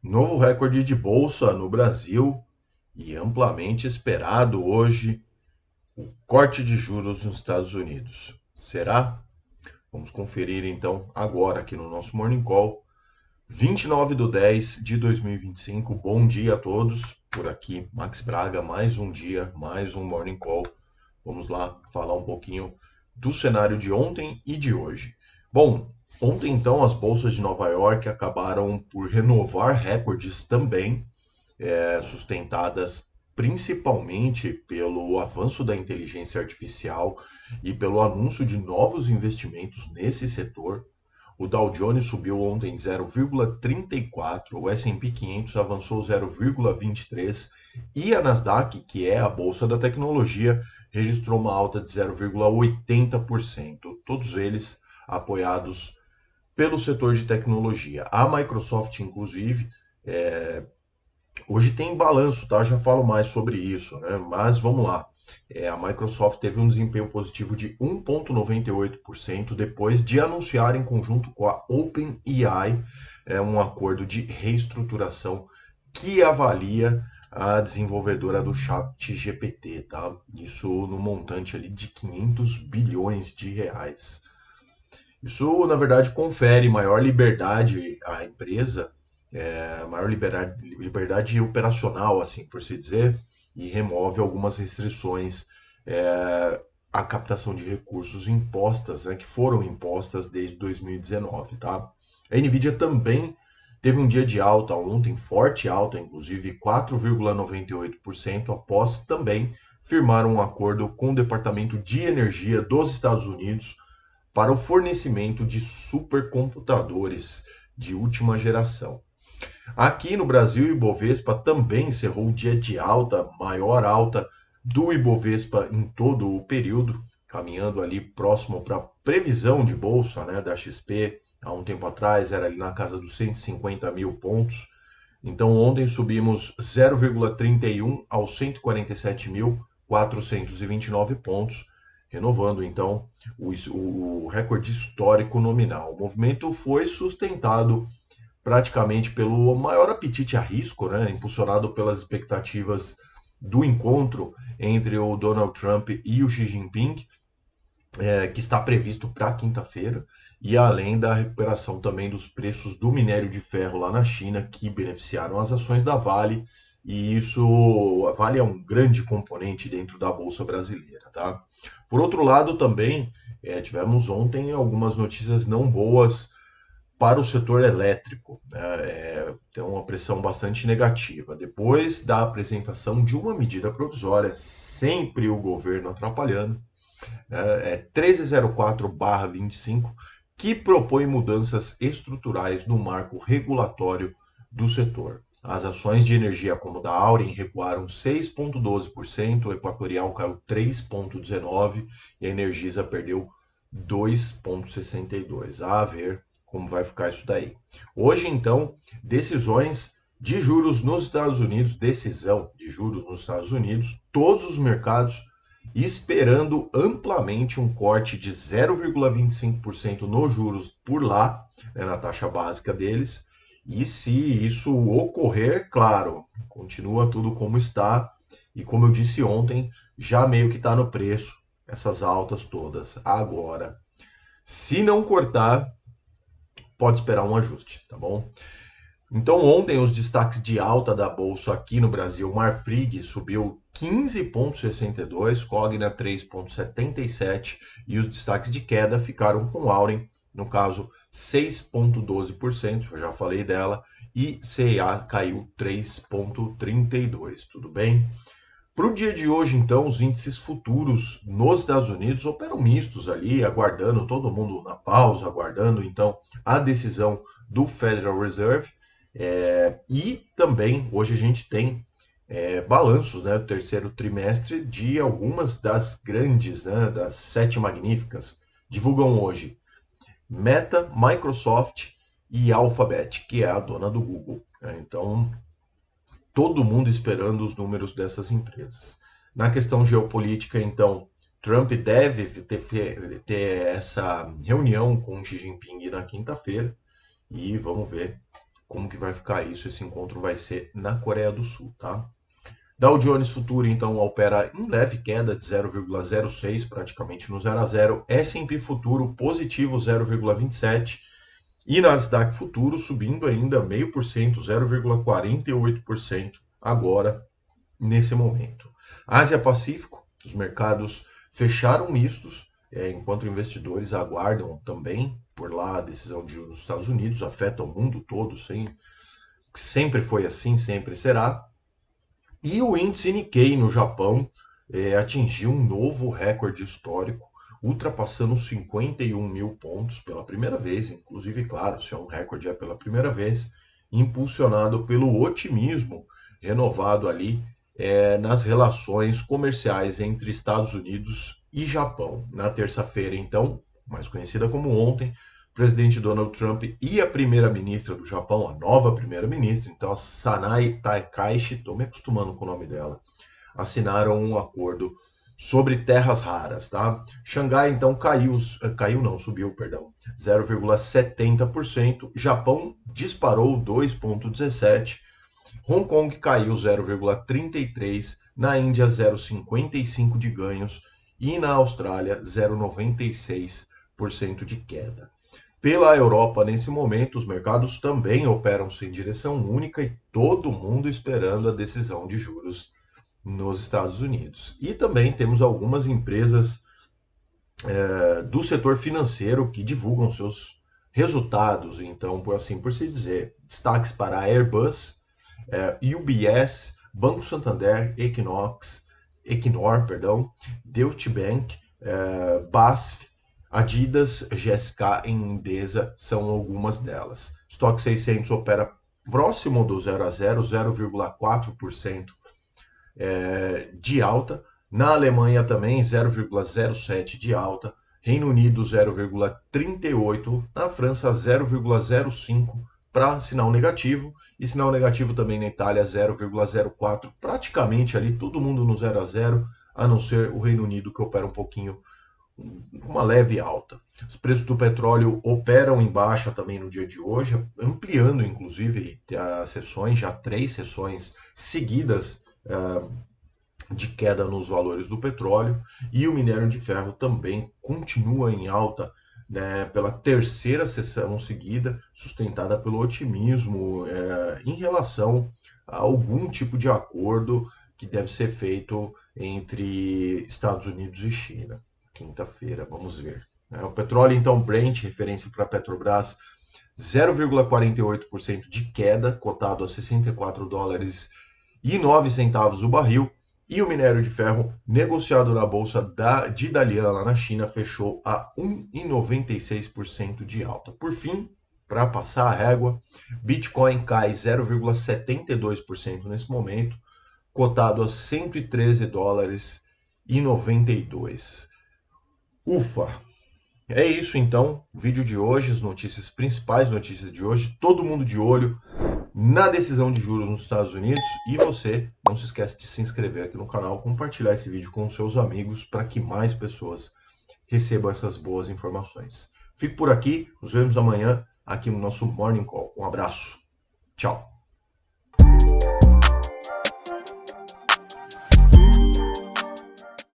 Novo recorde de bolsa no Brasil e amplamente esperado hoje o corte de juros nos Estados Unidos. Será? Vamos conferir então agora aqui no nosso Morning Call, 29/10/2025. Bom dia a todos. Por aqui, Max Braga, mais um dia, mais um Morning Call. Vamos lá falar um pouquinho do cenário de ontem e de hoje. Bom, ontem então as bolsas de Nova York acabaram por renovar recordes também, sustentadas principalmente pelo avanço da inteligência artificial e pelo anúncio de novos investimentos nesse setor. O Dow Jones subiu ontem 0,34, o S&P 500 avançou 0,23 e a Nasdaq, que é a bolsa da tecnologia, registrou uma alta de 0,80%. Todos eles apoiados pelo setor de tecnologia. A Microsoft, inclusive, hoje tem balanço, tá? Já falo mais sobre isso, né? Mas vamos lá. A Microsoft teve um desempenho positivo de 1,98% depois de anunciar em conjunto com a OpenAI um acordo de reestruturação que avalia a desenvolvedora do ChatGPT, tá? Isso no montante ali de 500 bilhões de reais. Isso, na verdade, confere maior liberdade à empresa, maior liberdade operacional, assim por se dizer, e remove algumas restrições à captação de recursos impostas, né, que foram impostas desde 2019, tá? A Nvidia também teve um dia de alta ontem, forte alta, inclusive 4,98%, após também firmar um acordo com o Departamento de Energia dos Estados Unidos para o fornecimento de supercomputadores de última geração. Aqui no Brasil, o Ibovespa também encerrou o dia de alta, maior alta do Ibovespa em todo o período, caminhando ali próximo para a previsão de bolsa, né, da XP. Há um tempo atrás era ali na casa dos 150 mil pontos. Então ontem subimos 0,31 aos 147.429 pontos, renovando então o recorde histórico nominal. O movimento foi sustentado praticamente pelo maior apetite a risco, né, impulsionado pelas expectativas do encontro entre o Donald Trump e o Xi Jinping, que está previsto para quinta-feira, e além da recuperação também dos preços do minério de ferro lá na China, que beneficiaram as ações da Vale, e isso, a Vale é um grande componente dentro da Bolsa Brasileira, tá? Por outro lado, também tivemos ontem algumas notícias não boas para o setor elétrico, né? Tem uma pressão bastante negativa. Depois da apresentação de uma medida provisória, sempre o governo atrapalhando, 1304/25, que propõe mudanças estruturais no marco regulatório do setor. As ações de energia como da Auren recuaram 6,12%, o Equatorial caiu 3,19% e a Energisa perdeu 2,62%. A ver como vai ficar isso daí. Hoje, então, decisões de juros nos Estados Unidos, decisão de juros nos Estados Unidos, todos os mercados esperando amplamente um corte de 0,25% nos juros por lá, né, na taxa básica deles. E se isso ocorrer, claro, continua tudo como está. E como eu disse ontem, já meio que está no preço essas altas todas. Agora, se não cortar, pode esperar um ajuste, tá bom? Então, ontem, os destaques de alta da bolsa aqui no Brasil: Marfrig subiu 15,62, Cogna 3,77 e os destaques de queda ficaram com Auren, no caso 6,12%, eu já falei dela, e CA caiu 3,32, tudo bem? Para o dia de hoje, então, os índices futuros nos Estados Unidos operam mistos ali, aguardando todo mundo na pausa, aguardando então a decisão do Federal Reserve. E também hoje a gente tem balanços, né, do terceiro trimestre de algumas das grandes, né, das sete magníficas. Divulgam hoje Meta, Microsoft e Alphabet, que é a dona do Google, né? Então, todo mundo esperando os números dessas empresas. Na questão geopolítica, então, Trump deve ter essa reunião com Xi Jinping na quinta-feira e vamos ver como que vai ficar isso. Esse encontro vai ser na Coreia do Sul, tá? Dow Jones Futuro, então, opera em leve queda de 0,06, praticamente no 0 a 0. S&P Futuro positivo 0,27. E Nasdaq Futuro subindo ainda 0,5%, 0,48% agora, nesse momento. Ásia Pacífico, os mercados fecharam mistos, enquanto investidores aguardam também por lá a decisão de juros dos Estados Unidos, afeta o mundo todo, sempre foi assim, sempre será. E o índice Nikkei no Japão atingiu um novo recorde histórico, ultrapassando os 51 mil pontos pela primeira vez. Inclusive, claro, se é um recorde é pela primeira vez, impulsionado pelo otimismo renovado ali nas relações comerciais entre Estados Unidos e Japão. Na terça-feira, então, mais conhecida como ontem, o presidente Donald Trump e a primeira-ministra do Japão, a nova primeira-ministra, então a Sanai Takaishi, estou me acostumando com o nome dela, assinaram um acordo sobre terras raras, tá? Xangai então subiu, perdão, 0,70%, Japão disparou 2,17%, Hong Kong caiu 0,33%, na Índia 0,55% de ganhos e na Austrália 0,96% de queda. Pela Europa, nesse momento, os mercados também operam-se em direção única e todo mundo esperando a decisão de juros nos Estados Unidos. E também temos algumas empresas do setor financeiro que divulgam seus resultados. Então, por se dizer, destaques para a Airbus, UBS, Banco Santander, Equinor, Deutsche Bank, BASF, Adidas, GSK e Endesa são algumas delas. Estoque 600 opera próximo do 0 a 0, 0,4% de alta. Na Alemanha também 0,07 de alta. Reino Unido 0,38. Na França 0,05 para sinal negativo. E sinal negativo também na Itália 0,04. Praticamente ali todo mundo no 0 a 0, a não ser o Reino Unido que opera um pouquinho com uma leve alta. Os preços do petróleo operam em baixa também no dia de hoje, ampliando inclusive as sessões, já 3 sessões seguidas de queda nos valores do petróleo, e o minério de ferro também continua em alta, né, pela terceira sessão seguida, sustentada pelo otimismo em relação a algum tipo de acordo que deve ser feito entre Estados Unidos e China. Quinta-feira, vamos ver. O petróleo, então, Brent, referência para a Petrobras, 0,48% de queda, cotado a 64 dólares e 9 centavos o barril. E o minério de ferro, negociado na bolsa de Dalian, lá na China, fechou a 1,96% de alta. Por fim, para passar a régua, Bitcoin cai 0,72% nesse momento, cotado a 113 dólares e 92. Ufa! É isso então, o vídeo de hoje, as notícias principais notícias de hoje, todo mundo de olho na decisão de juros nos Estados Unidos. E você não se esquece de se inscrever aqui no canal, compartilhar esse vídeo com seus amigos para que mais pessoas recebam essas boas informações. Fico por aqui, nos vemos amanhã aqui no nosso Morning Call. Um abraço, tchau!